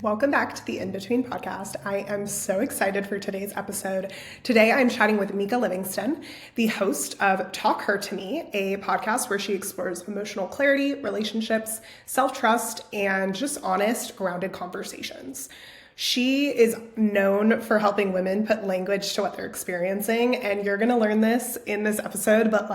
Welcome back to the In Between podcast. I am so excited for today's episode. Today I'm chatting with Meka Livingston, the host of Talk Her to Me, a podcast where she explores emotional clarity, relationships, self-trust, and just honest, grounded conversations. She is known for helping women put language to what they're experiencing, and you're going to learn this in this episode, but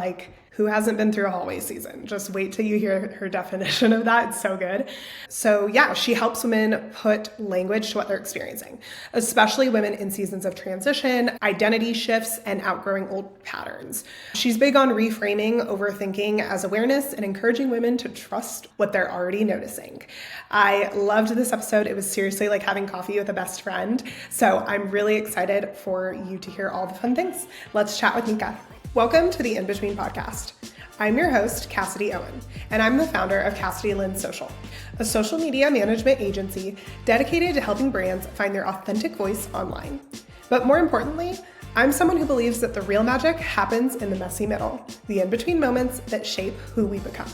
who hasn't been through a hallway season? Just wait till you hear her definition of that. It's so good. So yeah, she helps women put language to what they're experiencing, especially women in seasons of transition, identity shifts, and outgrowing old patterns. She's big on reframing overthinking as awareness and encouraging women to trust what they're already noticing. I loved this episode. It was seriously like having coffee with a best friend. So I'm really excited for you to hear all the fun things. Let's chat with Meka. Welcome to the In Between podcast. I'm your host, Cassidy Owen, and I'm the founder of Cassidy Lynn Social, a social media management agency dedicated to helping brands find their authentic voice online. But more importantly, I'm someone who believes that the real magic happens in the messy middle, the in-between moments that shape who we become.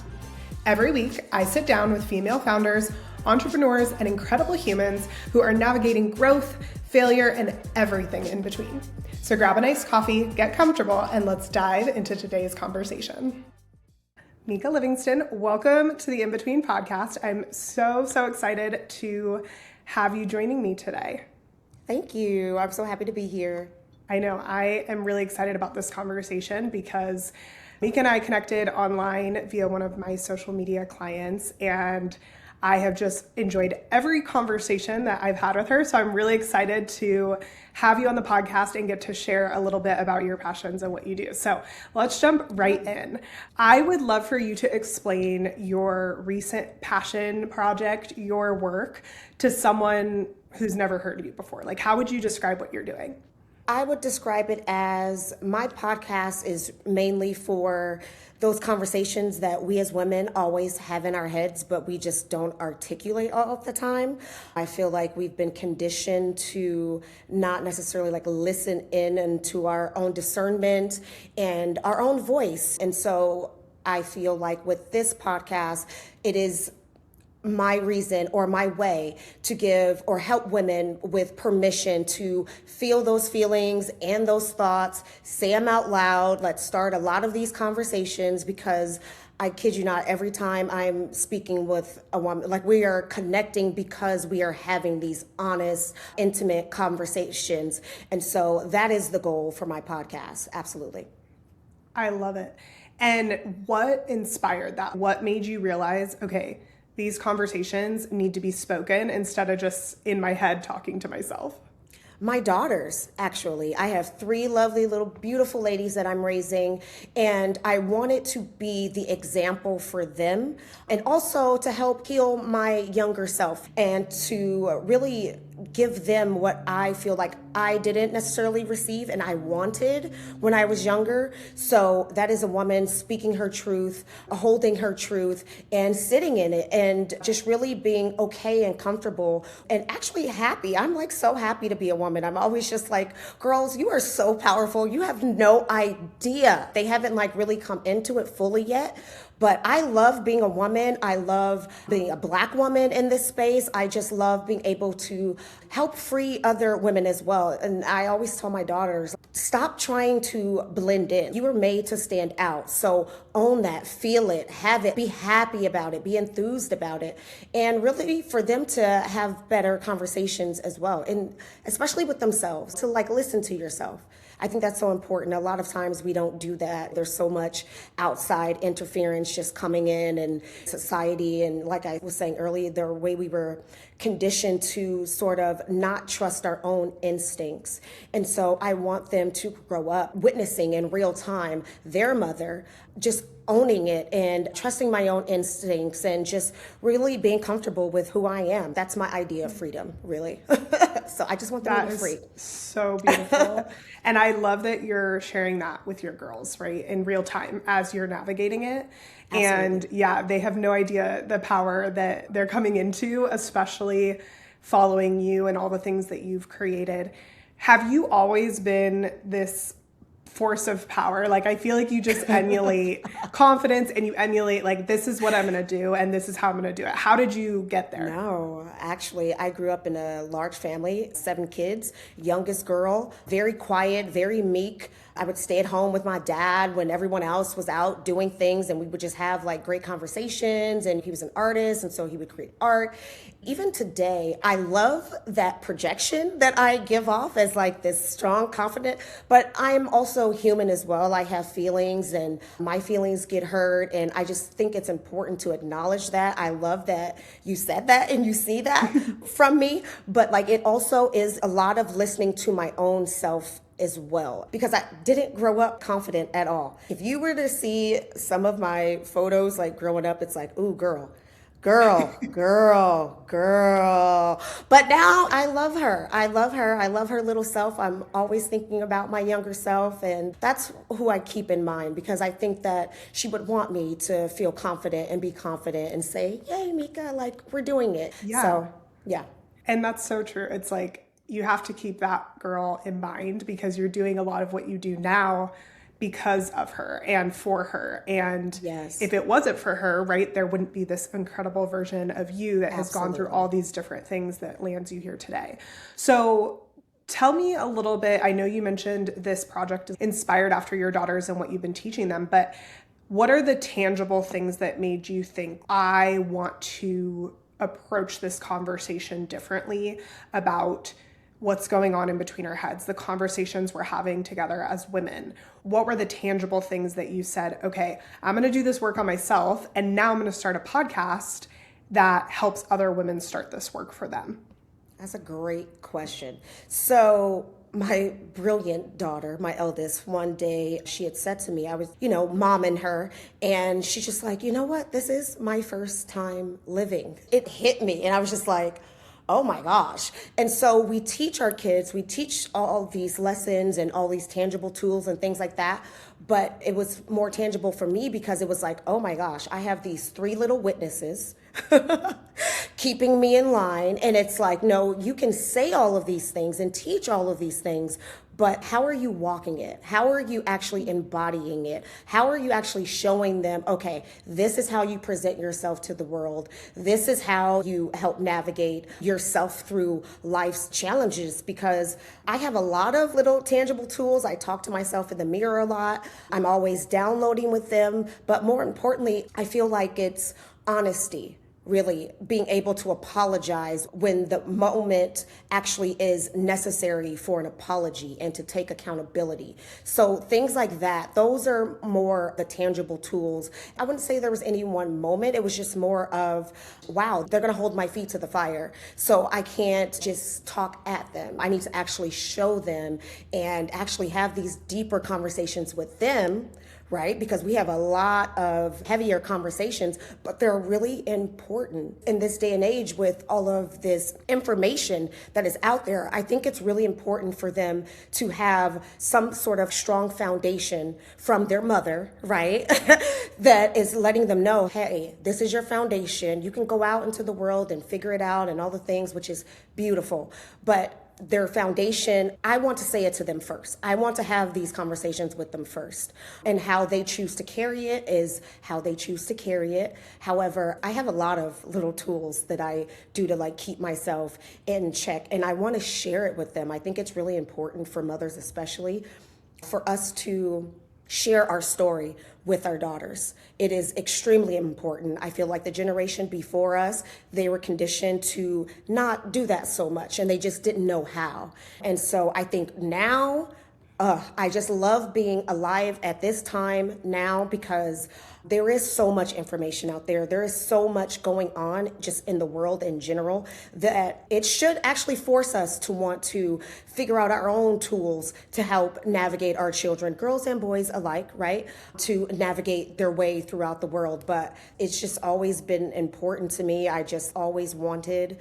Every week, I sit down with female founders, entrepreneurs, and incredible humans who are navigating growth, failure, and everything in between. So grab a nice coffee, get comfortable, and let's dive into today's conversation. Meka Livingston, welcome to the In Between podcast. I'm so excited to have you joining me today. Thank you. I'm so happy to be here. I know. I am really excited about this conversation because Meka and I connected online via one of my social media clients, and I have just enjoyed every conversation that I've had with her. So I'm really excited to have you on the podcast and get to share a little bit about your passions and what you do. So let's jump right in. I would love for you to explain your recent passion project, your work, to someone who's never heard of you before. How would you describe what you're doing? I would describe it as my podcast is mainly for those conversations that we as women always have in our heads, but we just don't articulate all of the time. I feel like we've been conditioned to not necessarily listen in and to our own discernment and our own voice. And so I feel like with this podcast, it is my reason or my way to give or help women with permission to feel those feelings and those thoughts, say them out loud. Let's start a lot of these conversations because I kid you not, every time I'm speaking with a woman, we are connecting because we are having these honest, intimate conversations. And so that is the goal for my podcast. Absolutely. I love it. And what inspired that? What made you realize, okay, these conversations need to be spoken instead of just in my head talking to myself? My daughters, actually. I have 3 lovely little beautiful ladies that I'm raising, and I wanted to be the example for them and also to help heal my younger self and to really give them what I feel like I didn't necessarily receive and I wanted when I was younger. So that is a woman speaking her truth, holding her truth, and sitting in it and just really being okay and comfortable and actually happy. I'm so happy to be a woman. I'm always just girls, you are so powerful. You have no idea. They haven't really come into it fully yet. But I love being a woman. I love being a Black woman in this space. I just love being able to help free other women as well. And I always tell my daughters, stop trying to blend in. You were made to stand out. So own that, feel it, have it, be happy about it, be enthused about it. And really for them to have better conversations as well. And especially with themselves, to listen to yourself. I think that's so important. A lot of times we don't do that. There's so much outside interference just coming in and society. And like I was saying earlier, the way we were conditioned to sort of not trust our own instincts. And so I want them to grow up witnessing in real time their mother just owning it and trusting my own instincts and just really being comfortable with who I am. That's my idea of freedom, really. So I just want them to be free. So beautiful. And I love that you're sharing that with your girls, right, in real time as you're navigating it. Absolutely. And yeah, they have no idea the power that they're coming into, especially following you and all the things that you've created. Have you always been this force of power. Like, I feel like you just emulate confidence and you emulate, like, this is what I'm going to do and this is how I'm going to do it. How did you get there? No, actually, I grew up in a large family, 7 kids, youngest girl, very quiet, very meek. I would stay at home with my dad when everyone else was out doing things, and we would just have like great conversations. And he was an artist, and so he would create art. Even today, I love that projection that I give off as like this strong, confident, but I'm also human as well. I have feelings and my feelings get hurt. And I just think it's important to acknowledge that. I love that you said that and you see that from me. But like, it also is a lot of listening to my own self as well, because I didn't grow up confident at all. If you were to see some of my photos like growing up, it's like, ooh, girl. But now I love her. I love her little self. I'm always thinking about my younger self, and that's who I keep in mind, because I think that she would want me to feel confident and be confident and say, yay, Meka, like, we're doing it. Yeah. So, yeah. And that's so true. It's like, you have to keep that girl in mind, because you're doing a lot of what you do now because of her and for her. And yes, if it wasn't for her, right, there wouldn't be this incredible version of you that has absolutely gone through all these different things that lands you here today. So tell me a little bit, I know you mentioned this project is inspired after your daughters and what you've been teaching them, but what are the tangible things that made you think, I want to approach this conversation differently about what's going on in between our heads, the conversations we're having together as women? What were the tangible things that you said, okay, I'm going to do this work on myself, and now I'm going to start a podcast that helps other women start this work for them? That's a great question. So my brilliant daughter, my eldest, one day she had said to me, I was, momming her, and she's just like, you know what? This is my first time living. It hit me, and I was just like, oh my gosh. And so we teach our kids, we teach all these lessons and all these tangible tools and things like that. But it was more tangible for me because it was like, oh my gosh, I have these 3 little witnesses keeping me in line. And it's like, no, you can say all of these things and teach all of these things, but how are you walking it? How are you actually embodying it? How are you actually showing them, okay, this is how you present yourself to the world. This is how you help navigate yourself through life's challenges? Because I have a lot of little tangible tools. I talk to myself in the mirror a lot. I'm always downloading with them. But more importantly, I feel like it's honesty. Really being able to apologize when the moment actually is necessary for an apology and to take accountability. So things like that, those are more the tangible tools. I wouldn't say there was any one moment. It was just more of, wow, they're going to hold my feet to the fire. So I can't just talk at them. I need to actually show them and actually have these deeper conversations with them, right? Because we have a lot of heavier conversations, but they're really important in this day and age with all of this information that is out there. I think it's really important for them to have some sort of strong foundation from their mother, right? That is letting them know, hey, this is your foundation. You can go out into the world and figure it out and all the things, which is beautiful. But their foundation, I want to say it to them first. I want to have these conversations with them first. And how they choose to carry it is how they choose to carry it. However, I have a lot of little tools that I do to like keep myself in check, and I want to share it with them. I think it's really important for mothers especially for us to share our story with our daughters. It is extremely important. I feel like the generation before us, they were conditioned to not do that so much, and they just didn't know how. And so I think now, I just love being alive at this time now, because there is so much information out there. There is so much going on just in the world in general that it should actually force us to want to figure out our own tools to help navigate our children, girls and boys alike, right? To navigate their way throughout the world. But it's just always been important to me. I just always wanted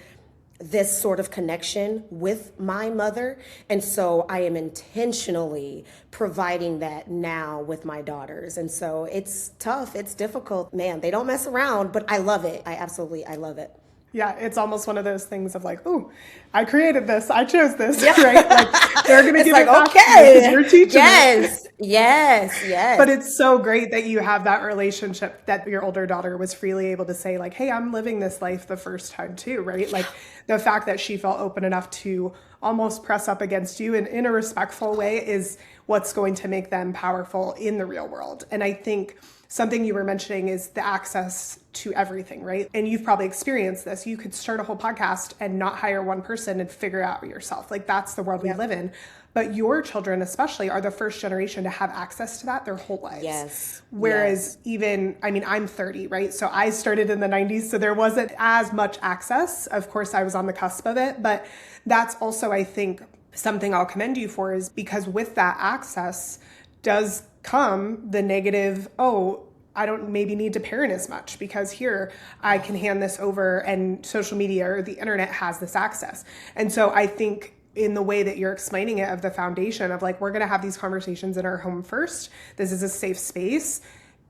this sort of connection with my mother. And so I am intentionally providing that now with my daughters. And so it's tough. It's difficult. Man, they don't mess around, but I love it. I love it. Yeah, it's almost one of those things of like, ooh, I created this. I chose this, right? Like, they're going to give like, it back okay. to you 'cause you're teaching Yes. it. Yes, But yes. it's so great that you have that relationship that your older daughter was freely able to say, like, hey, I'm living this life the first time too, right? Like the fact that she felt open enough to almost press up against you in a respectful way is what's going to make them powerful in the real world. And I think something you were mentioning is the access to everything, right? And you've probably experienced this. You could start a whole podcast and not hire one person and figure it out yourself. Like that's the world we Yep. live in. But your children, especially, are the first generation to have access to that their whole lives. Yes. Whereas, Yes. even, I mean, I'm 30, right? So I started in the 90s, so there wasn't as much access. Of course, I was on the cusp of it. But that's also, I think, something I'll commend you for is because with that access does come the negative, oh, I don't maybe need to parent as much because here I can hand this over and social media or the internet has this access. And so I think in the way that you're explaining it of the foundation of like, we're going to have these conversations in our home first. This is a safe space.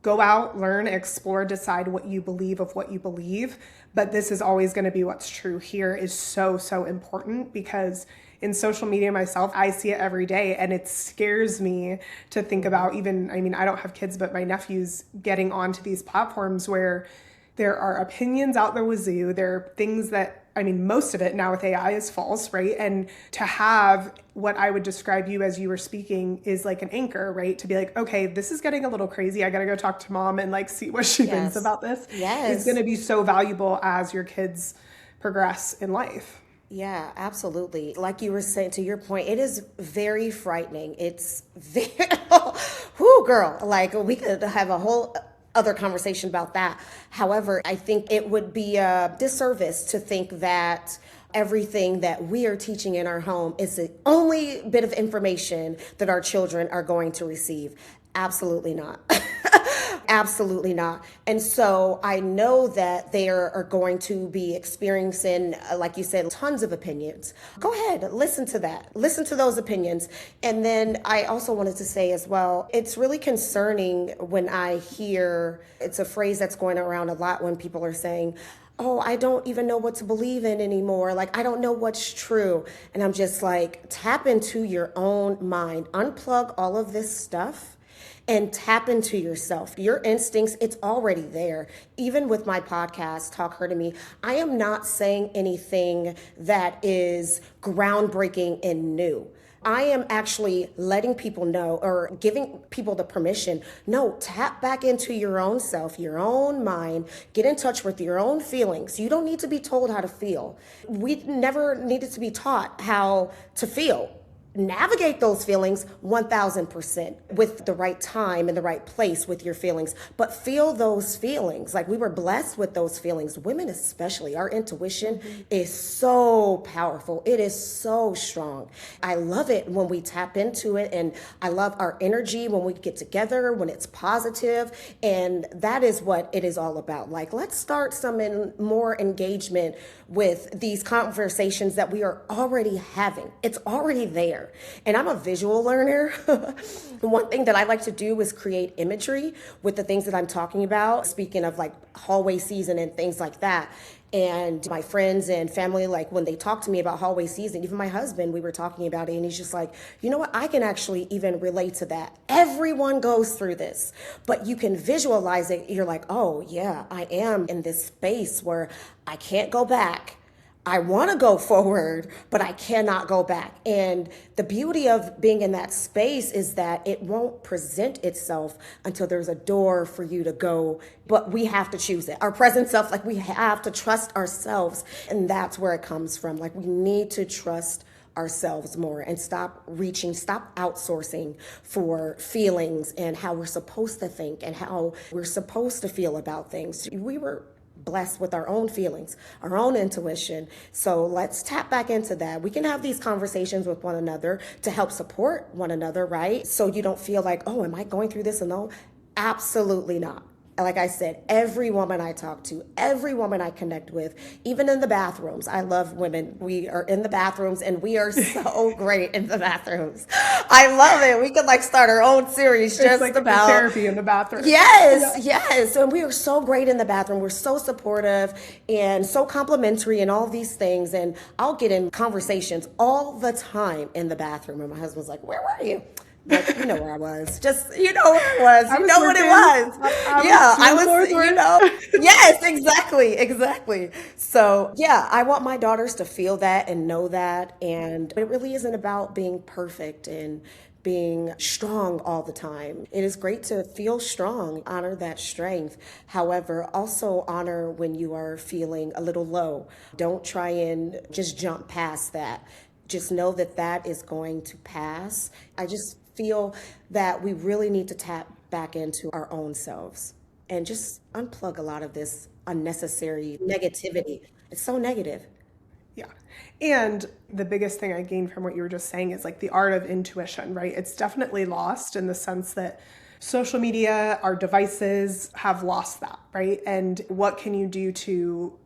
Go out, learn, explore, decide what you believe of what you believe. But this is always going to be what's true here is so, so important because in social media myself, I see it every day and it scares me to think about even, I mean, I don't have kids, but my nephews getting onto these platforms where there are opinions out the wazoo. There are things that, I mean, most of it now with AI is false, right? And to have what I would describe you as you were speaking is like an anchor, right? To be like, okay, this is getting a little crazy. I got to go talk to mom and like see what she thinks Yes. about this. Is going Yes. to be so valuable as your kids progress in life. Yeah, absolutely. Like you were saying, to your point, it is very frightening. It's very, whoo, girl, like we could have a whole other conversation about that. However, I think it would be a disservice to think that everything that we are teaching in our home is the only bit of information that our children are going to receive. Absolutely not. Absolutely not. And so I know that they are going to be experiencing, like you said, tons of opinions. Go ahead, listen to that. Listen to those opinions. And then I also wanted to say as well, it's really concerning when I hear, it's a phrase that's going around a lot when people are saying, oh, I don't even know what to believe in anymore. Like, I don't know what's true. And I'm just like, tap into your own mind, unplug all of this stuff and tap into yourself. Your instincts, it's already there. Even with my podcast, Talk Her to Me, I am not saying anything that is groundbreaking and new. I am actually letting people know or giving people the permission. No, tap back into your own self, your own mind, get in touch with your own feelings. You don't need to be told how to feel. We never needed to be taught how to feel. Navigate those feelings 1000% with the right time and the right place with your feelings, but feel those feelings. Like we were blessed with those feelings. Women especially, our intuition is so powerful. It is so strong. I love it when we tap into it, and I love our energy when we get together, when it's positive, and that is what it is all about. Like, let's start some more engagement with these conversations that we are already having. It's already there. And I'm a visual learner. One thing that I like to do is create imagery with the things that I'm talking about. Speaking of like hallway season and things like that. And my friends and family, like when they talk to me about hallway season, even my husband, we were talking about it, and he's just like, you know what? I can actually even relate to that. Everyone goes through this, but you can visualize it. You're like, oh yeah, I am in this space where I can't go back. I want to go forward, but I cannot go back. And the beauty of being in that space is that it won't present itself until there's a door for you to go, but we have to choose it. Our present self, like we have to trust ourselves. And that's where it comes from. Like we need to trust ourselves more and stop outsourcing for feelings and how we're supposed to think and how we're supposed to feel about things. We were blessed with our own feelings, our own intuition. So let's tap back into that. We can have these conversations with one another to help support one another, right? So you don't feel like, oh, am I going through this alone? Absolutely not. Like I said, every woman I talk to, every woman I connect with, even in the bathrooms, I love women. We are in the bathrooms and we are so great in the bathrooms. I love it. We could like start our own series just It's like about therapy in the bathroom. Yes, yes. And we are so great in the bathroom. We're so supportive and so complimentary and all these things. And I'll get in conversations all the time in the bathroom. And my husband's like, where were you? Like, you know where I was. Just, you know where I was. I You was know what it working. was. I Yeah, I was was, doing you floor know. work. Yes, exactly. So, yeah, I want my daughters to feel that and know that. And it really isn't about being perfect and being strong all the time. It is great to feel strong, honor that strength. However, also honor when you are feeling a little low. Don't try and just jump past that. Just know that that is going to pass. I just feel that we really need to tap back into our own selves and just unplug a lot of this unnecessary negativity. It's so negative. Yeah. And the biggest thing I gained from what you were just saying is like the art of intuition, right? It's definitely lost in the sense that social media, our devices have lost that, right? And what can you do to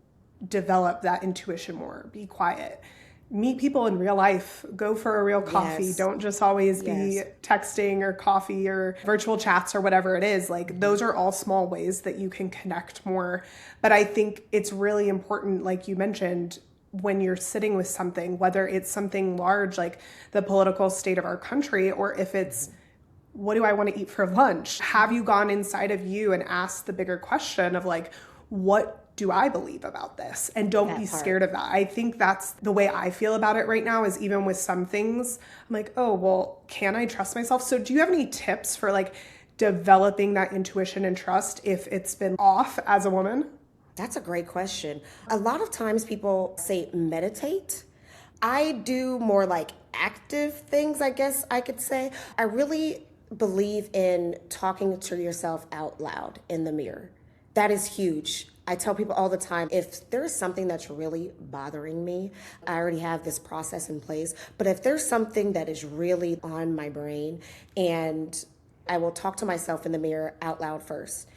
develop that intuition more? Be quiet. Meet people in real life. Go for a real coffee. Yes. Don't just always be Yes. texting or coffee or virtual chats or whatever it is. Like, those are all small ways that you can connect more. But I think it's really important, like you mentioned, when you're sitting with something, whether it's something large like the political state of our country, or if it's what do I want to eat for lunch? Have you gone inside of you and asked the bigger question of like, what do I believe about this? And don't be That part. scared of that. I think that's the way I feel about it right now, is even with some things, I'm like, oh, well, can I trust myself? So do you have any tips for like developing that intuition and trust if it's been off as a woman? That's a great question. A lot of times people say meditate. I do more like active things, I guess I could say. I really believe in talking to yourself out loud in the mirror. That is huge. I tell people all the time, if there's something that's really bothering me, I already have this process in place. But if there's something that is really on my brain, and I will talk to myself in the mirror out loud first.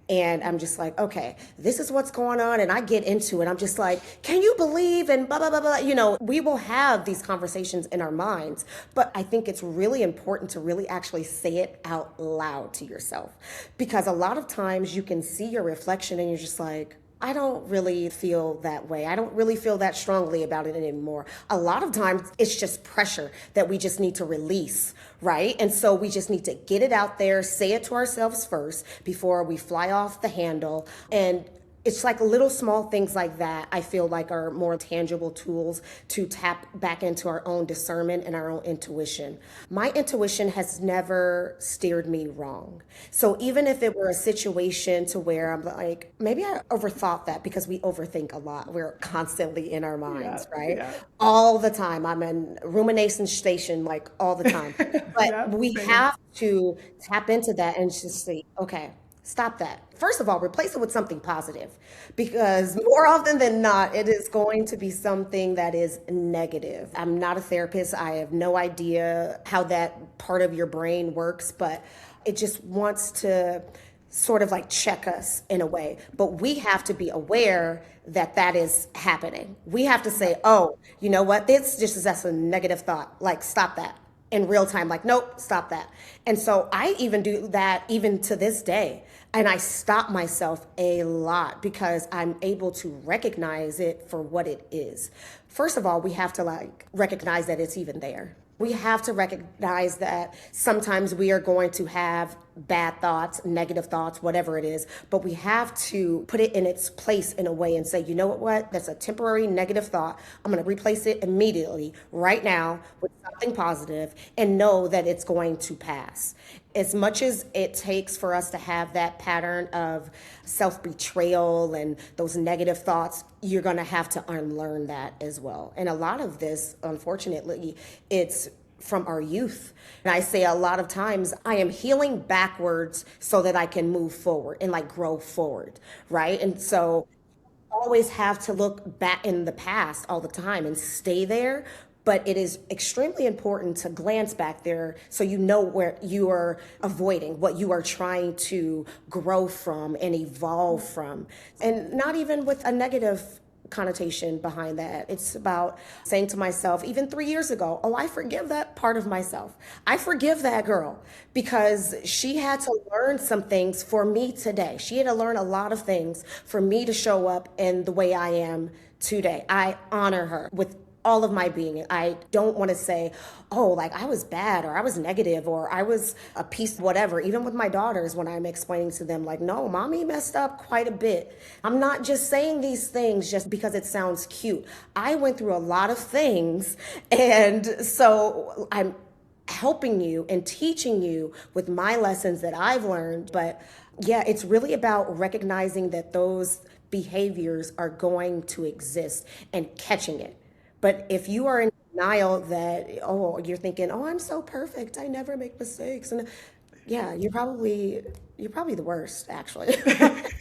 And I'm just like, okay, this is what's going on. And I get into it. I'm just like, can you believe? And blah, blah, blah, blah. You know, we will have these conversations in our minds. But I think it's really important to really actually say it out loud to yourself. Because a lot of times you can see your reflection and you're just like, I don't really feel that way. I don't really feel that strongly about it anymore. A lot of times it's just pressure that we just need to release, right? And so we just need to get it out there, say it to ourselves first before we fly off the handle. And it's like little small things like that I feel like are more tangible tools to tap back into our own discernment and our own intuition. My intuition has never steered me wrong. So even if it were a situation to where I'm like, maybe I overthought that, because we overthink a lot. We're constantly in our Yeah, minds, right? yeah, All the time. I'm in rumination station like all the time. yeah, But we same. have to tap into that and just say, okay, stop that. First of all, replace it with something positive, because more often than not, it is going to be something that is negative. I'm not a therapist. I have no idea how that part of your brain works, but it just wants to sort of like check us in a way. But we have to be aware that that is happening. We have to say, oh, you know what? This just is that's a negative thought. Like, stop that in real time, like, nope, stop that. And so I even do that even to this day. And I stop myself a lot because I'm able to recognize it for what it is. First of all, we have to like recognize that it's even there. We have to recognize that sometimes we are going to have bad thoughts, negative thoughts, whatever it is, but we have to put it in its place in a way and say, you know what? That's a temporary negative thought. I'm going to replace it immediately right now with something positive and know that it's going to pass. As much as it takes for us to have that pattern of self-betrayal and those negative thoughts, you're going to have to unlearn that as well. And a lot of this, unfortunately, it's from our youth. And I say a lot of times, I am healing backwards so that I can move forward and like grow forward, right? And so always have to look back in the past all the time and stay there. But it is extremely important to glance back there so you know where you are avoiding, what you are trying to grow from and evolve from. And not even with a negative connotation behind that. It's about saying to myself, even 3 years ago, oh, I forgive that part of myself. I forgive that girl because she had to learn some things for me today. She had to learn a lot of things for me to show up in the way I am today. I honor her with all of my being. I don't want to say, oh, like I was bad or I was negative or I was a piece, whatever. Even with my daughters, when I'm explaining to them, like, no, mommy messed up quite a bit. I'm not just saying these things just because it sounds cute. I went through a lot of things. And so I'm helping you and teaching you with my lessons that I've learned. But yeah, it's really about recognizing that those behaviors are going to exist and catching it. But if you are in denial that, oh, you're thinking, oh, I'm so perfect, I never make mistakes. And yeah, you're probably the worst, actually.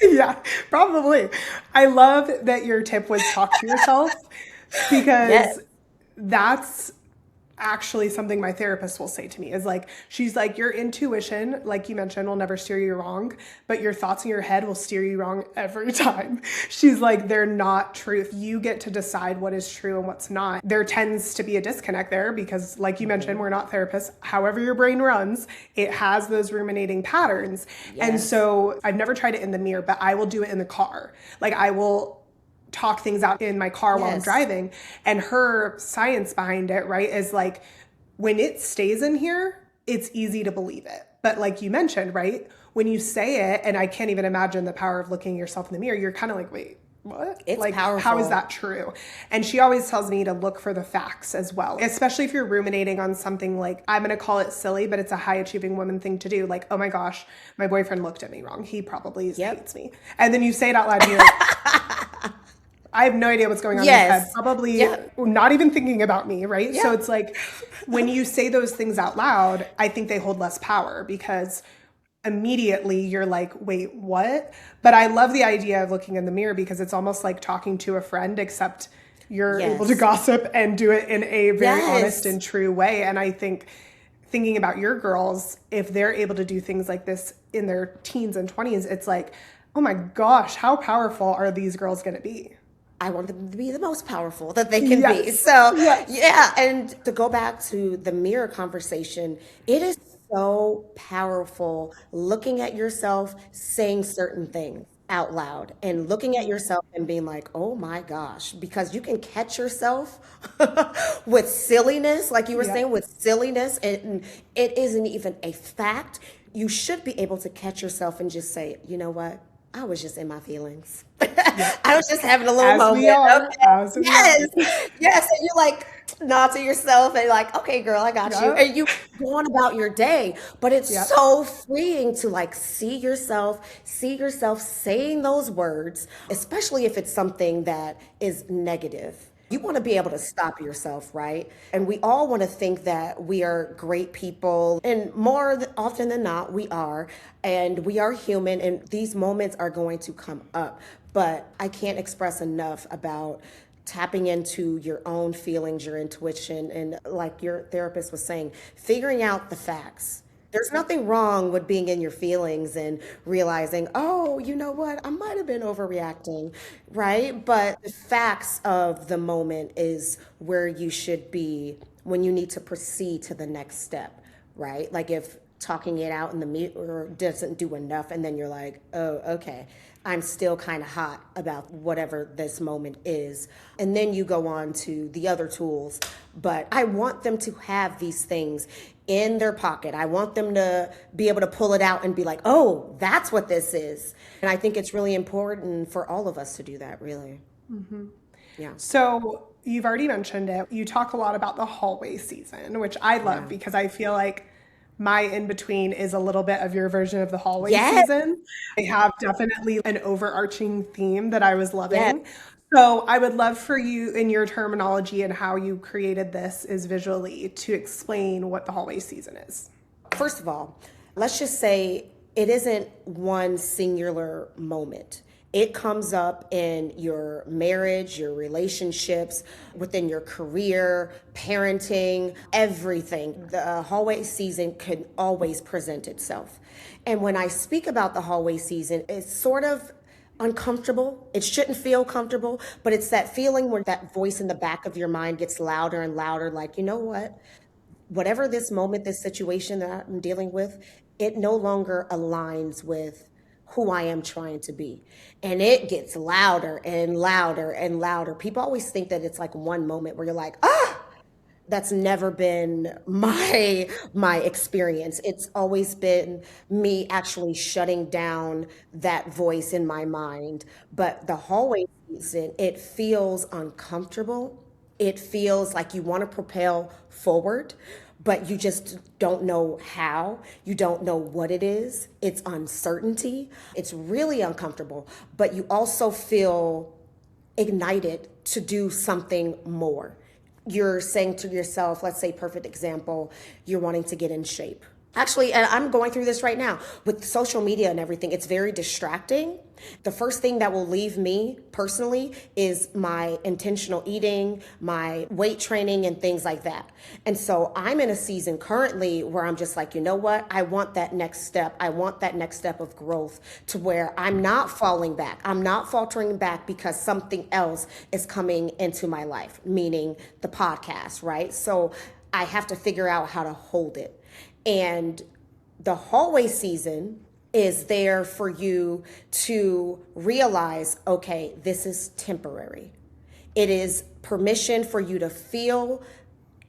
Yeah, probably. I love that your tip was talk to yourself Yes. because that's actually something my therapist will say to me is like, she's like, your intuition, like you mentioned, will never steer you wrong, but your thoughts in your head will steer you wrong every time. She's like, they're not truth. You get to decide what is true and what's not. There tends to be a disconnect there because, like you mentioned, we're not therapists. However your brain runs, it has those ruminating patterns. And Yes. so I've never tried it in the mirror, but I will do it in the car. Like I will talk things out in my car while I'm Yes. driving. And her science behind it, right, is like when it stays in here, it's easy to believe it. But like you mentioned, right, when you say it, and I can't even imagine the power of looking yourself in the mirror, you're kind of like, wait, what? It's Like, how is powerful. that true? And she always tells me to look for the facts as well, especially if you're ruminating on something like, I'm going to call it silly, but it's a high achieving woman thing to do. Like, oh my gosh, my boyfriend looked at me wrong. He probably Yep. hates me. And then you say it out loud and you're like, I have no idea what's going on in his head. Yes. Probably Yep. not even thinking about me, right? So Yep. it's like when you say those things out loud, I think they hold less power because immediately you're like, wait, what? But I love the idea of looking in the mirror because it's almost like talking to a friend, except you're able to Yes. gossip and do it in a very honest Yes. and true way. And I think thinking about your girls, if they're able to do things like this in their teens and 20s, it's like, oh my gosh, how powerful are these girls going to be? I want them to be the most powerful that they can be. Yes. So, Yes. yeah. And to go back to the mirror conversation, it is so powerful looking at yourself saying certain things out loud and looking at yourself and being like, oh my gosh, because you can catch yourself with silliness, like you were Yep. saying, with silliness, and it isn't even a fact. You should be able to catch yourself and just say, you know what? I was just in my feelings. Yep. I was just having a little As we moment. are. Okay. As we are. Yes. Yes. And you like nod to yourself and like, okay, girl, I got you. Yep. And you go on about your day. But it's Yep. so freeing to like see yourself saying those words, especially if it's something that is negative. You want to be able to stop yourself, right? And we all want to think that we are great people. And more often than not, we are. And we are human. And these moments are going to come up. But I can't express enough about tapping into your own feelings, your intuition. And like your therapist was saying, figuring out the facts. There's nothing wrong with being in your feelings and realizing, oh, you know what, I might have been overreacting, right? But the facts of the moment is where you should be when you need to proceed to the next step, right? Like if talking it out in the mirror doesn't do enough, and then you're like, oh, okay, I'm still kind of hot about whatever this moment is. And then you go on to the other tools. But I want them to have these things in their pocket. I want them to be able to pull it out and be like, oh, that's what this is. And I think it's really important for all of us to do that, really. Yeah. So you've already mentioned it. You talk a lot about the hallway season, which I love Yeah. because I feel like my in between is a little bit of your version of the hallway Yes. season. I have definitely an overarching theme that I was Yes. loving. So I would love for you, in your terminology and how you created this, is visually to explain what the hallway season is. First of all, let's just say it isn't one singular moment. It comes up in your marriage, your relationships, within your career, parenting, everything. The hallway season can always present itself. And when I speak about the hallway season, it's sort of uncomfortable. It shouldn't feel comfortable, but it's that feeling where that voice in the back of your mind gets louder and louder, like, you know what? Whatever this moment, this situation that I'm dealing with, it no longer aligns with who I am trying to be. And it gets louder and louder and louder. People always think that it's like one moment where you're like, ah, that's never been my experience. It's always been me actually shutting down that voice in my mind. But the hallway season, it feels uncomfortable. It feels like you want to propel forward, but you just don't know how. You don't know what it is. It's uncertainty. It's really uncomfortable, but you also feel ignited to do something more. You're saying to yourself, let's say, perfect example, you're wanting to get in shape. Actually, and I'm going through this right now with social media and everything. It's very distracting. The first thing that will leave me personally is my intentional eating, my weight training, and things like that. And so I'm in a season currently where I'm just like, you know what? I want that next step. I want that next step of growth to where I'm not falling back. I'm not faltering back because something else is coming into my life, meaning the podcast, right? So I have to figure out how to hold it. And the hallway season is there for you to realize, okay, this is temporary. It is permission for you to feel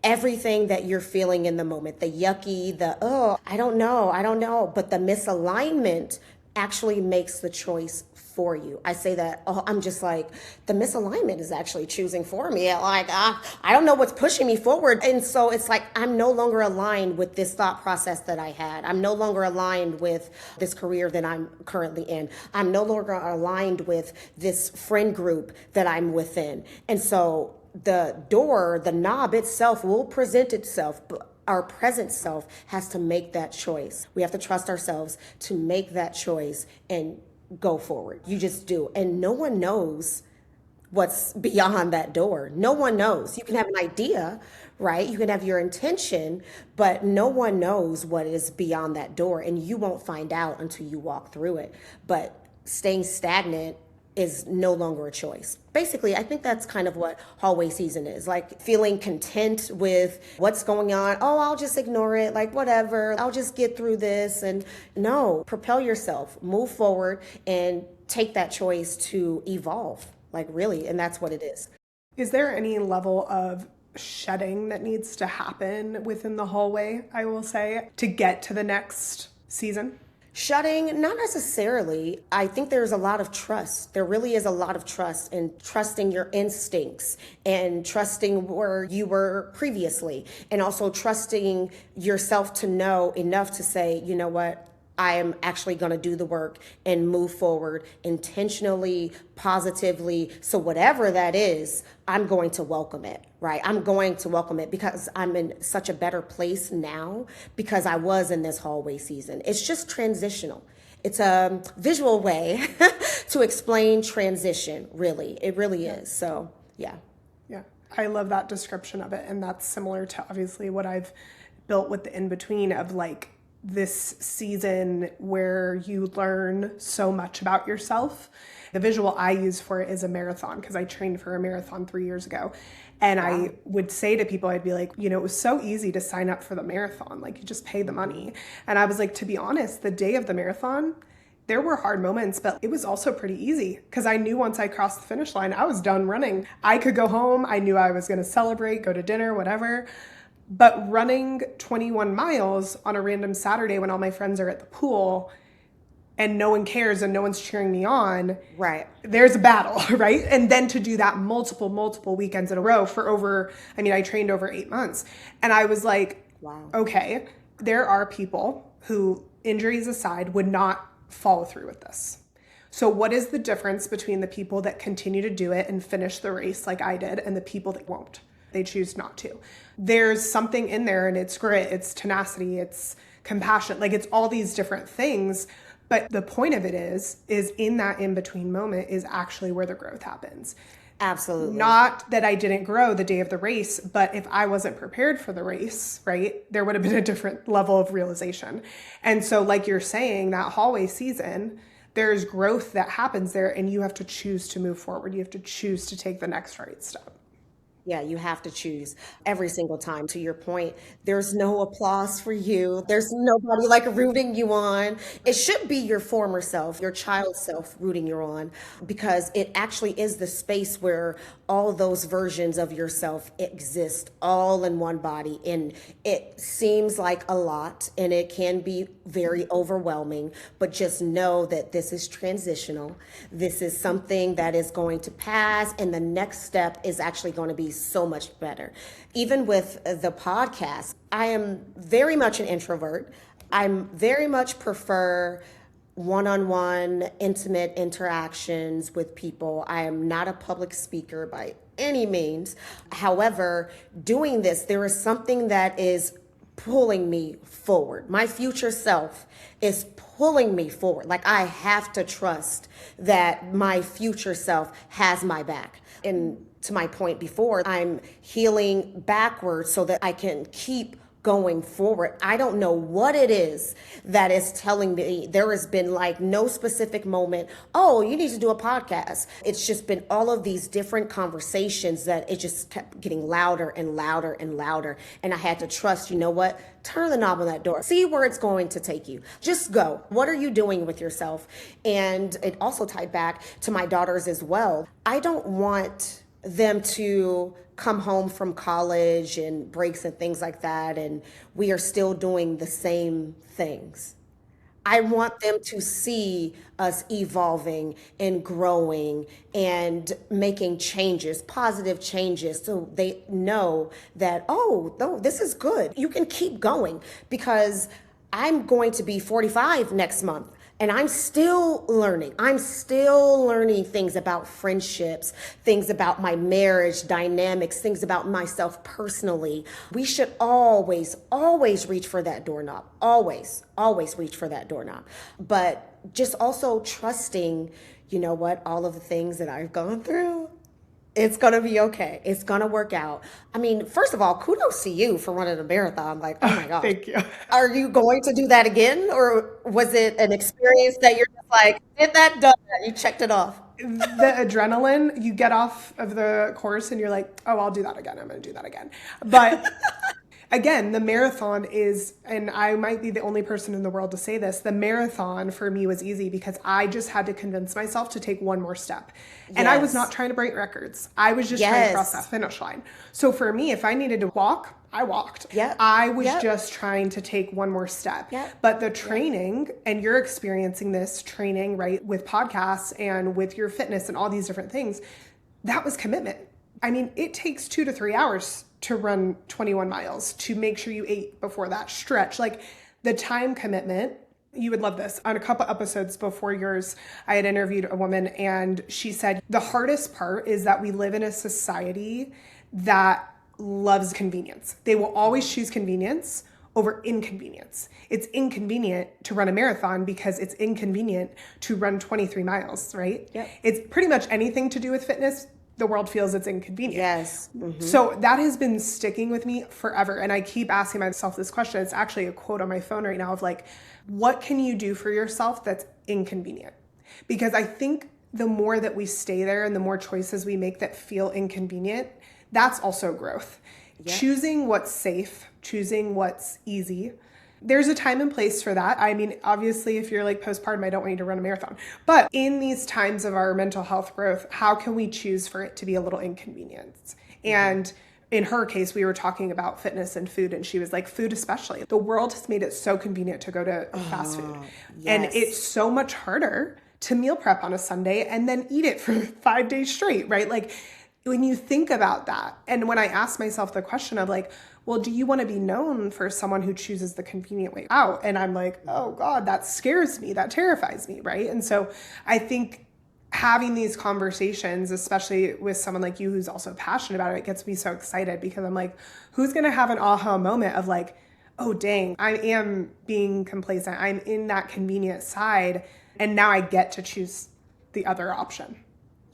everything that you're feeling in the moment, the yucky, the, oh, I don't know. But the misalignment actually makes the choice for you. I say that, oh, I'm just like, the misalignment is actually choosing for me. Like, I don't know what's pushing me forward. And so it's like, I'm no longer aligned with this thought process that I had. I'm no longer aligned with this career that I'm currently in. I'm no longer aligned with this friend group that I'm within. And so the door, the knob itself will present itself, but our present self has to make that choice. We have to trust ourselves to make that choice and go forward. You just do. And no one knows what's beyond that door. No one knows. You can have an idea, right? You can have your intention, but no one knows what is beyond that door. And you won't find out until you walk through it. But staying stagnant is no longer a choice. Basically, I think that's kind of what hallway season is, like feeling content with what's going on. Oh, I'll just ignore it, like whatever, I'll just get through this. And no, propel yourself, move forward, and take that choice to evolve, like really, and that's what it is. Is there any level of shedding that needs to happen within the hallway, I will say, to get to the next season? Shutting, not necessarily. I think there's a lot of trust. There really is a lot of trust in trusting your instincts and trusting where you were previously, and also trusting yourself to know enough to say, you know what? I am actually going to do the work and move forward intentionally, positively. So whatever that is, I'm going to welcome it, right? I'm going to welcome it because I'm in such a better place now because I was in this hallway season. It's just transitional. It's a visual way to explain transition, really. It really is. So, yeah. Yeah, I love that description of it. And that's similar to obviously what I've built with the in-between of like, this season where you learn so much about yourself. The visual I use for it is a marathon because I trained for a marathon 3 years ago. And wow. I would say to people, I'd be like, you know, it was so easy to sign up for the marathon. Like you just pay the money. And I was like, to be honest, the day of the marathon, there were hard moments, but it was also pretty easy because I knew once I crossed the finish line, I was done running. I could go home. I knew I was going to celebrate, go to dinner, whatever. But running 21 miles on a random Saturday when all my friends are at the pool and no one cares and no one's cheering me on, right? There's a battle, right? And then to do that multiple weekends in a row for I trained over 8 months. And I was like, wow, okay, there are people who, injuries aside, would not follow through with this. So what is the difference between the people that continue to do it and finish the race like I did and the people that won't? They choose not to. There's something in there, and it's grit, it's tenacity, it's compassion, like it's all these different things. But the point of it is in that in-between moment is actually where the growth happens. Absolutely. Not that I didn't grow the day of the race, but if I wasn't prepared for the race, right, there would have been a different level of realization. And so like you're saying, that hallway season, there's growth that happens there, and you have to choose to move forward. You have to choose to take the next right step. Yeah, you have to choose every single time. To your point, there's no applause for you. There's nobody like rooting you on. It should be your former self, your child self rooting you on, because it actually is the space where all those versions of yourself exist all in one body. And it seems like a lot and it can be very overwhelming, but just know that this is transitional. This is something that is going to pass, and the next step is actually going to be so much better. Even with the podcast, I am very much an introvert. I'm very much prefer one-on-one intimate interactions with people. I am not a public speaker by any means. However, doing this, there is something that is pulling me forward. My future self is pulling me forward. Like, I have to trust that my future self has my back. And to my point before, I'm healing backwards so that I can keep going forward. I don't know what it is that is telling me. There has been like no specific moment, oh, you need to do a podcast. It's just been all of these different conversations that it just kept getting louder and louder and louder. And I had to trust, you know what? Turn the knob on that door. See where it's going to take you. Just go. What are you doing with yourself? And it also tied back to my daughters as well. I don't want them to come home from college and breaks and things like that, and we are still doing the same things. I want them to see us evolving and growing and making changes, positive changes, so they know that, oh, no, this is good. You can keep going, because I'm going to be 45 next month. And I'm still learning. I'm still learning things about friendships, things about my marriage dynamics, things about myself personally. We should always, always reach for that doorknob. Always, always reach for that doorknob. But just also trusting, you know what, all of the things that I've gone through, it's going to be okay. It's going to work out. I mean, first of all, kudos to you for running a marathon. Like, oh my gosh. Thank you. Are you going to do that again? Or was it an experience that you're just like, did that, done that, you checked it off? The adrenaline, you get off of the course and you're like, oh, I'll do that again. I'm going to do that again. But again, the marathon is, and I might be the only person in the world to say this, the marathon for me was easy because I just had to convince myself to take one more step. And I was not trying to break records. I was just trying to cross that finish line. So for me, if I needed to walk, I walked. I was just trying to take one more step. But the training, and you're experiencing this training, right, with podcasts and with your fitness and all these different things, that was commitment. I mean, it takes 2 to 3 hours to run 21 miles, to make sure you ate before that stretch. Like, the time commitment, you would love this. On a couple episodes before yours, I had interviewed a woman and she said, the hardest part is that we live in a society that loves convenience. They will always choose convenience over inconvenience. It's inconvenient to run a marathon because it's inconvenient to run 23 miles, right? It's pretty much anything to do with fitness. The world feels it's inconvenient. So that has been sticking with me forever. And I keep asking myself this question. It's actually a quote on my phone right now of like, what can you do for yourself that's inconvenient? Because I think the more that we stay there and the more choices we make that feel inconvenient, that's also growth. Choosing what's safe, choosing what's easy. There's a time and place for that. I mean, obviously, if you're like postpartum, I don't want you to run a marathon. But in these times of our mental health growth, how can we choose for it to be a little inconvenience? And in her case, we were talking about fitness and food, and she was like, food especially. The world has made it so convenient to go to fast food. And it's so much harder to meal prep on a Sunday and then eat it for 5 days straight, right? Like, when you think about that, and when I ask myself the question of like, well, do you want to be known for someone who chooses the convenient way out? And I'm like, oh God, that scares me. That terrifies me, right? And so I think having these conversations, especially with someone like you who's also passionate about it, it gets me so excited because I'm like, who's going to have an aha moment of like, oh dang, I am being complacent. I'm in that convenient side. And now I get to choose the other option.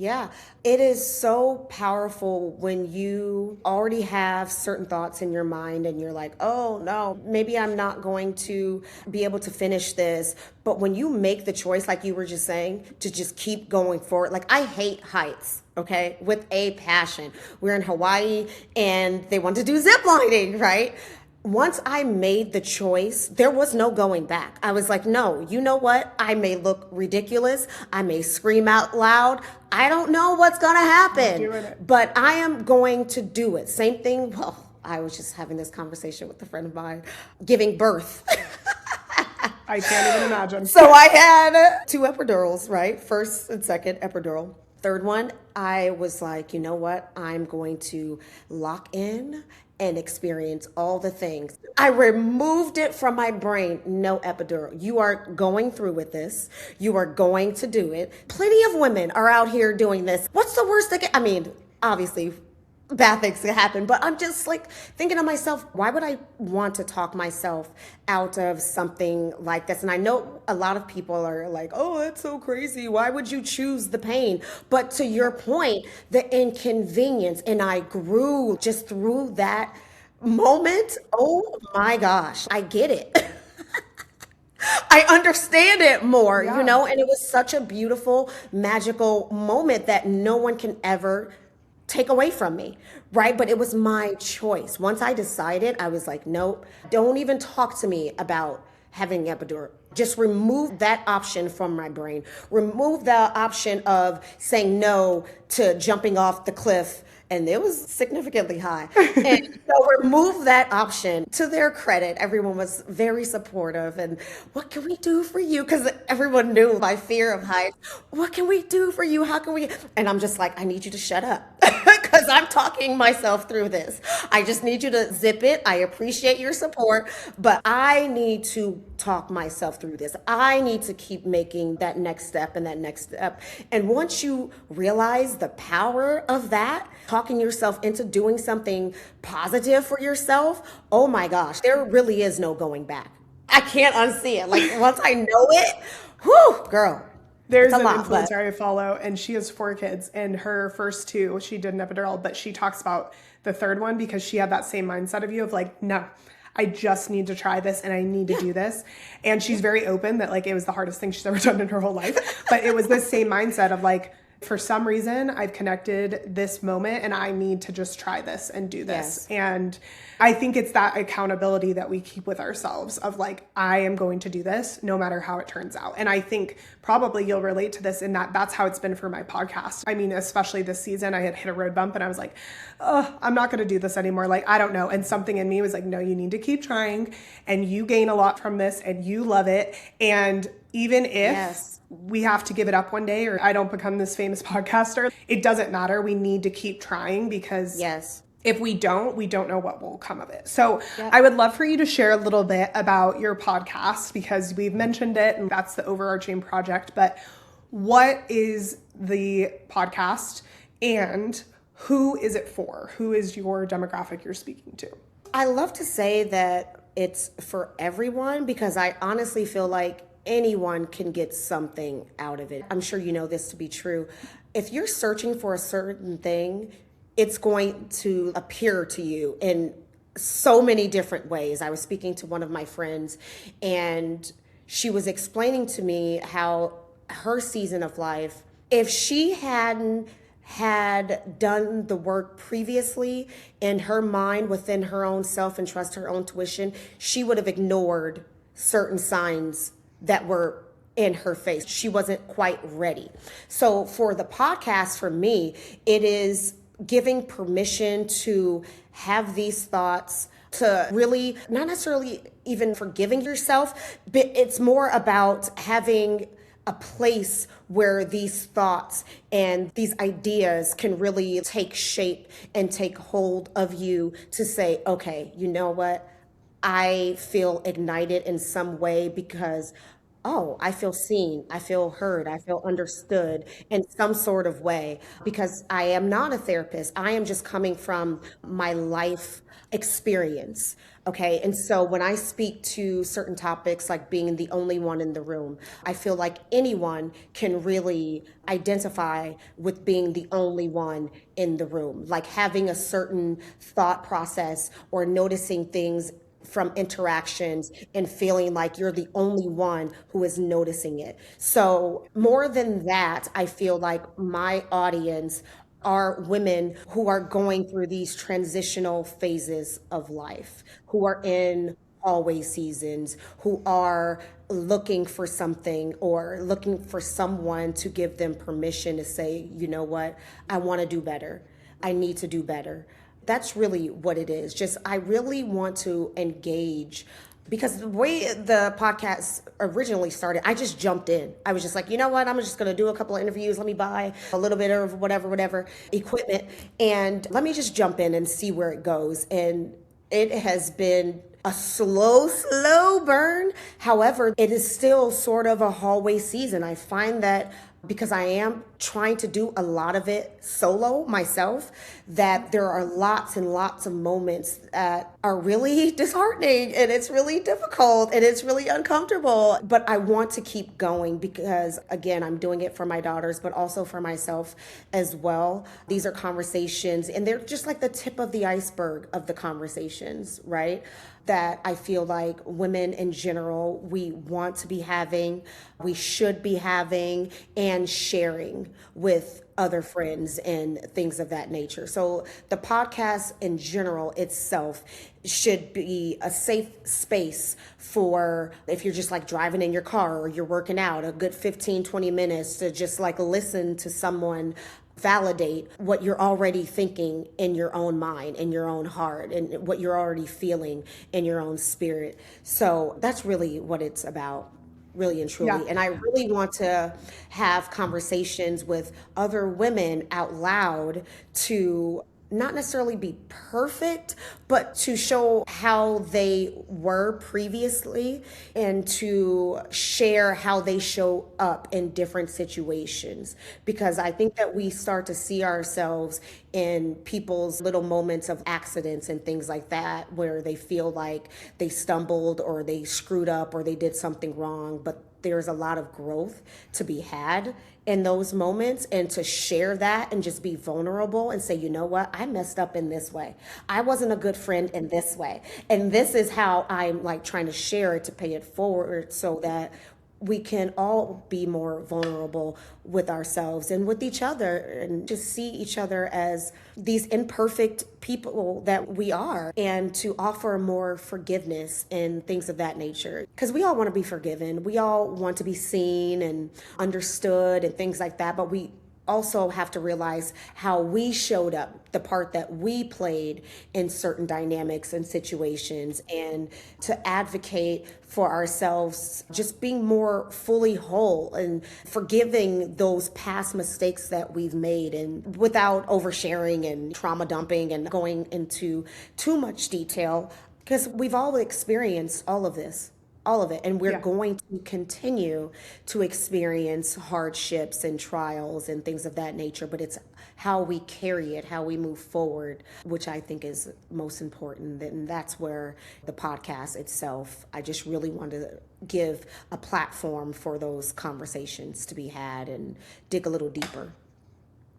Yeah, it is so powerful when you already have certain thoughts in your mind and you're like, oh no, maybe I'm not going to be able to finish this. But when you make the choice, like you were just saying, to just keep going forward, like I hate heights, okay, with a passion. We're in Hawaii and they want to do zip lining, right? Once I made the choice, there was no going back. I was like, no, you know what? I may look ridiculous. I may scream out loud. I don't know what's going to happen, but I am going to do it. Same thing. Well, I was just having this conversation with a friend of mine, giving birth. I can't even imagine. So I had 2 epidurals, right? First and second epidural. Third one, I was like, you know what? I'm going to lock in and experience all the things. I removed it from my brain. No epidural. You are going through with this. You are going to do it. Plenty of women are out here doing this. What's the worst that I mean, obviously, bad things can happen, but I'm just like thinking to myself, why would I want to talk myself out of something like this? And I know a lot of people are like, oh, that's so crazy. Why would you choose the pain? But to your point, the inconvenience, and I grew just through that moment. Oh my gosh, I get it. I understand it more, Yeah. you know, and it was such a beautiful, magical moment that no one can ever take away from me, right? But it was my choice. Once I decided, I was like, nope, don't even talk to me about having epidural. Just remove that option from my brain. Remove the option of saying no to jumping off the cliff. And it was significantly high. And so remove that option. To their credit, everyone was very supportive. And what can we do for you? Because everyone knew my fear of heights. What can we do for you? How can we? And I'm just like, I need you to shut up because I'm talking myself through this. I just need you to zip it. I appreciate your support, but I need to talk myself through this. I need to keep making that next step and that next step. And once you realize the power of that, talking yourself into doing something positive for yourself, oh my gosh, there really is no going back. I can't unsee it. Like once I know it, whew, girl. There's It's a an lot, influencer but I follow, and she has 4 kids, and her first 2, she did an epidural, but she talks about the third one because she had that same mindset of you of like, no, I just need to try this and I need to do this. And she's very open that like it was the hardest thing she's ever done in her whole life. But it was the same mindset of like, for some reason, I've connected this moment and I need to just try this and do this. Yes. And I think it's that accountability that we keep with ourselves of like, I am going to do this no matter how it turns out. And I think probably you'll relate to this in that that's how it's been for my podcast. I mean, especially this season, I had hit a road bump and I was like, oh, I'm not going to do this anymore. Like, I don't know. And something in me was like, no, you need to keep trying and you gain a lot from this and you love it. And even if we have to give it up one day or I don't become this famous podcaster, it doesn't matter. We need to keep trying because if we don't know what will come of it. So I would love for you to share a little bit about your podcast because we've mentioned it and that's the overarching project. But what is the podcast and who is it for? Who is your demographic you're speaking to? I love to say that it's for everyone because I honestly feel like anyone can get something out of it. I'm sure you know this to be true. If you're searching for a certain thing, it's going to appear to you in so many different ways. I was speaking to one of my friends and she was explaining to me how her season of life, if she hadn't had done the work previously in her mind within her own self and trust her own tuition, she would have ignored certain signs that were in her face. She wasn't quite ready. So for the podcast, for me, it is giving permission to have these thoughts, to really not necessarily even forgiving yourself, but it's more about having a place where these thoughts and these ideas can really take shape and take hold of you to say, okay, you know what? I feel ignited in some way because oh, I feel seen, I feel heard, I feel understood in some sort of way because I am not a therapist. I am just coming from my life experience. Okay. And so when I speak to certain topics like being the only one in the room, I feel like anyone can really identify with being the only one in the room, like having a certain thought process or noticing things from interactions and feeling like you're the only one who is noticing it. So, more than that, I feel like my audience are women who are going through these transitional phases of life, who are in hallway seasons, who are looking for something or looking for someone to give them permission to say, you know what, I want to do better. I need to do better. That's really what it is. Just, I really want to engage because the way the podcast originally started, I just jumped in. I was just like, you know what? I'm just going to do a couple of interviews. Let me buy a little bit of whatever equipment. And let me just jump in and see where it goes. And it has been a slow burn. However, it is still sort of a hallway season. I find that because I am trying to do a lot of it solo myself, that there are lots and lots of moments that are really disheartening and it's really difficult and it's really uncomfortable. But I want to keep going because, again, I'm doing it for my daughters, but also for myself as well. These are conversations and they're just like the tip of the iceberg of the conversations, right? That I feel like women in general, we want to be having, we should be having, and sharing with other friends and things of that nature. So the podcast in general itself should be a safe space for if you're just like driving in your car or you're working out, a good 15-20 minutes to just like listen to someone validate what you're already thinking in your own mind, in your own heart, and what you're already feeling in your own spirit. So that's really what it's about, really and truly. Yeah. And I really want to have conversations with other women out loud to not necessarily be perfect, but to show how they were previously and to share how they show up in different situations. Because I think that we start to see ourselves in people's little moments of accidents and things like that, where they feel like they stumbled or they screwed up or they did something wrong, but there's a lot of growth to be had in those moments, and to share that and just be vulnerable and say, you know what, I messed up in this way. I wasn't a good friend in this way. And this is how I'm like trying to share it to pay it forward so that we can all be more vulnerable with ourselves and with each other and just see each other as these imperfect people that we are, and to offer more forgiveness and things of that nature. Because we all want to be forgiven. We all want to be seen and understood and things like that. But we also have to realize how we showed up, the part that we played in certain dynamics and situations, and to advocate for ourselves, just being more fully whole and forgiving those past mistakes that we've made, and without oversharing and trauma dumping and going into too much detail, because we've all experienced all of this. All of it. And we're going to continue to experience hardships and trials and things of that nature. But it's how we carry it, how we move forward, which I think is most important. And that's where the podcast itself, I just really want to give a platform for those conversations to be had and dig a little deeper.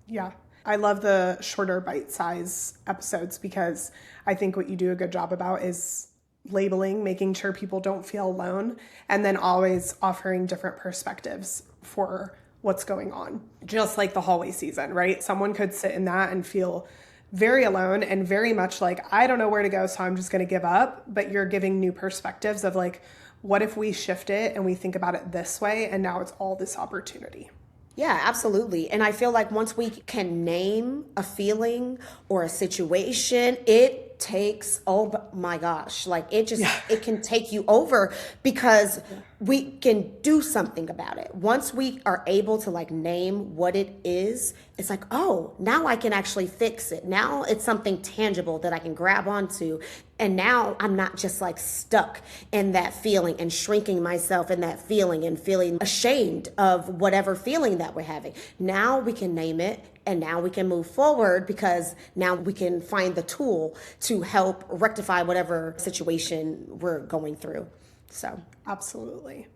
Yeah. I love the shorter bite-size episodes because I think what you do a good job about is labeling, making sure people don't feel alone, and then always offering different perspectives for what's going on. Just like the hallway season, right? Someone could sit in that and feel very alone and very much like, I don't know where to go, so I'm just going to give up. But you're giving new perspectives of like, what if we shift it and we think about it this way, and now it's all this opportunity. Yeah, absolutely. And I feel like once we can name a feeling or a situation, it takes, oh my gosh, like it can take you over because we can do something about it. Once we are able to like name what it is, it's like, oh, now I can actually fix it. Now it's something tangible that I can grab onto. And now I'm not just like stuck in that feeling and shrinking myself in that feeling and feeling ashamed of whatever feeling that we're having. Now we can name it, and now we can move forward because now we can find the tool to help rectify whatever situation we're going through. So, Absolutely.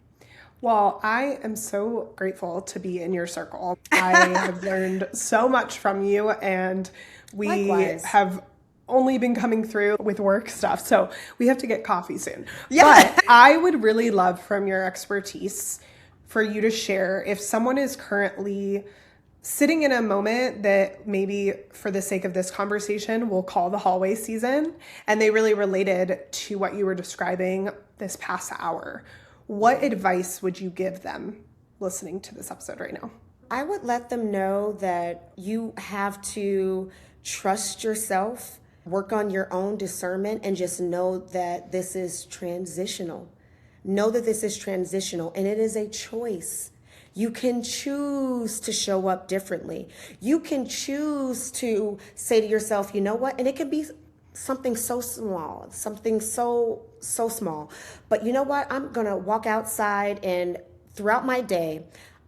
Well, I am so grateful to be in your circle. I have learned so much from you, and we Likewise. have only been coming through with work stuff, so we have to get coffee soon. Yeah. But I would really love from your expertise for you to share if someone is currently sitting in a moment that maybe for the sake of this conversation we'll call the hallway season, and they really related to what you were describing this past hour. What advice would you give them listening to this episode right now? I would let them know that you have to trust yourself, work on your own discernment, and just know that this is transitional. Know that this is transitional, and it is a choice. You can choose to show up differently. You can choose to say to yourself, you know what? And it can be something so small, something so small. But you know what? I'm going to walk outside, and throughout my day,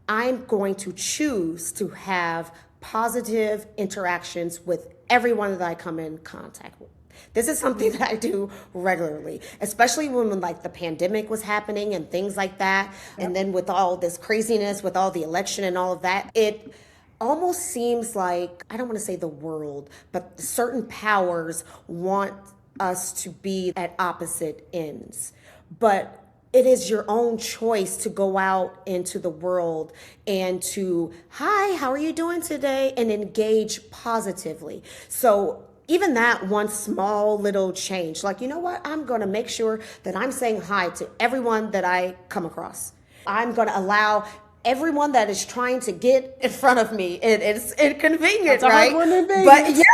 I'm going to choose to have positive interactions with everyone that I come in contact with. This is something that I do regularly, especially when like the pandemic was happening and things like that. Yep. And then with all this craziness, with all the election and all of that, it almost seems like, I don't want to say the world, but certain powers want us to be at opposite ends. But it is your own choice to go out into the world and to, hi, how are you doing today? And engage positively. So even that one small little change, like, you know what? I'm going to make sure that I'm saying hi to everyone that I come across. I'm going to allow everyone that is trying to get in front of me. It's inconvenient, That's right? A hard one to But yeah,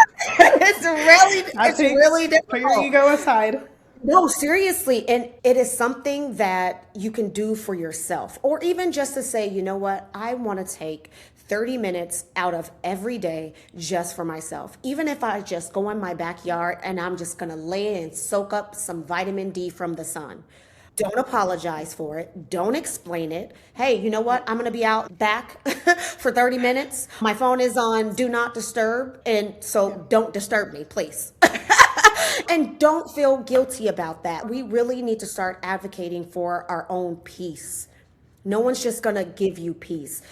it's really difficult. Put your ego aside. No, seriously. And it is something that you can do for yourself, or even just to say, you know what? I want to take 30 minutes out of every day just for myself. Even if I just go in my backyard and I'm just going to lay and soak up some vitamin D from the sun. Don't apologize for it. Don't explain it. Hey, you know what? I'm going to be out back for 30 minutes. My phone is on do not disturb. And so don't disturb me, please. And don't feel guilty about that. We really need to start advocating for our own peace. No one's just going to give you peace.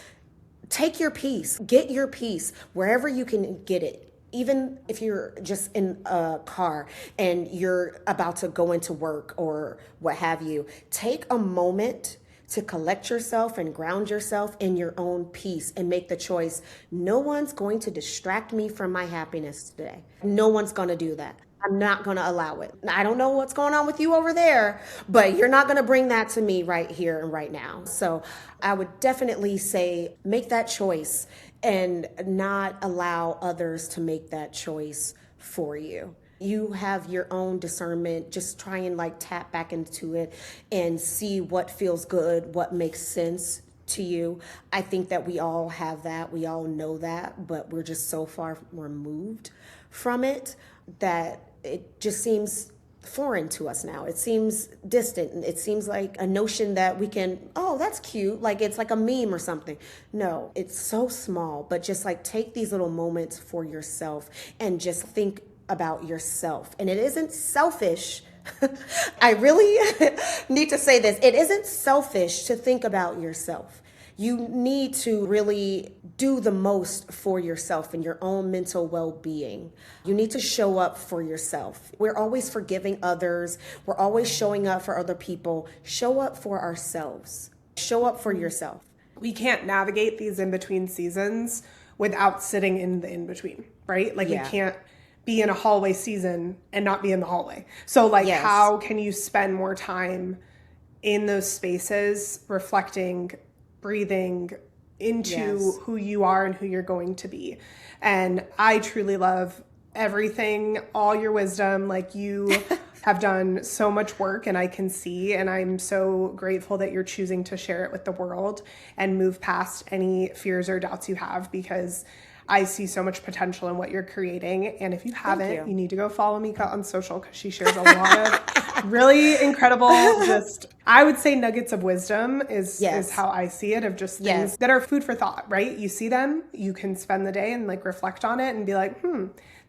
Take your peace. Get your peace wherever you can get it. Even if you're just in a car and you're about to go into work or what have you, take a moment to collect yourself and ground yourself in your own peace and make the choice. No one's going to distract me from my happiness today. No one's going to do that. I'm not going to allow it. I don't know what's going on with you over there, but you're not going to bring that to me right here and right now. So I would definitely say make that choice and not allow others to make that choice for you. You have your own discernment. Just try and like tap back into it and see what feels good, what makes sense to you. I think that we all have that. We all know that, but we're just so far removed from it that it just seems foreign to us now. It seems distant. It seems like a notion that we can, oh, that's cute. Like it's like a meme or something. No, it's so small, but just like take these little moments for yourself and just think about yourself. And it isn't selfish. I really need to say this. It isn't selfish to think about yourself. You need to really do the most for yourself and your own mental well-being. You need to show up for yourself. We're always forgiving others. We're always showing up for other people. Show up for ourselves. Show up for yourself. We can't navigate these in-between seasons without sitting in the in-between, right? Like we can't be in a hallway season and not be in the hallway. So like how can you spend more time in those spaces reflecting, breathing into who you are and who you're going to be. And I truly love everything, all your wisdom. Like, you have done so much work, and I can see, and I'm so grateful that you're choosing to share it with the world and move past any fears or doubts you have, because I see so much potential in what you're creating. And if you haven't, you need to go follow Meka on social, because she shares a lot of really incredible, just, I would say, nuggets of wisdom is how I see it, of just things that are food for thought, right? You see them, you can spend the day and like reflect on it and be like,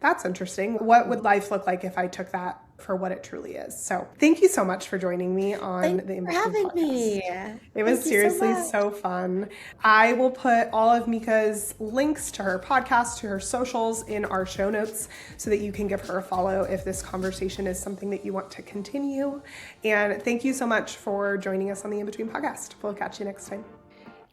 that's interesting. What would life look like if I took that for what it truly is? So thank you so much for joining me on the In Between podcast. It was seriously so fun. I will put all of Meka's links to her podcast, to her socials in our show notes, so that you can give her a follow if this conversation is something that you want to continue. And thank you so much for joining us on the In Between podcast. We'll catch you next time.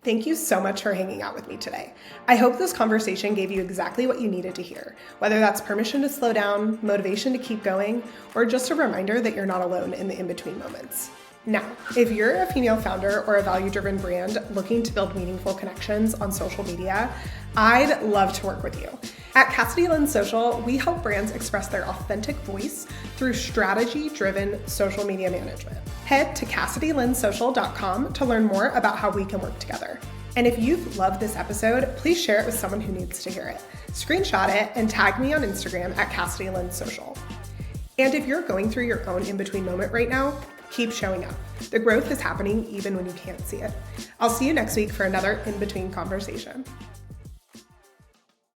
Thank you so much for hanging out with me today. I hope this conversation gave you exactly what you needed to hear, whether that's permission to slow down, motivation to keep going, or just a reminder that you're not alone in the in-between moments. Now, if you're a female founder or a value-driven brand looking to build meaningful connections on social media, I'd love to work with you. At Cassidy Lynn Social, we help brands express their authentic voice through strategy-driven social media management. Head to CassidyLynnSocial.com to learn more about how we can work together. And if you've loved this episode, please share it with someone who needs to hear it. Screenshot it and tag me on Instagram at Cassidy Lynn Social. And if you're going through your own in-between moment right now, keep showing up. The growth is happening even when you can't see it. I'll see you next week for another in-between conversation.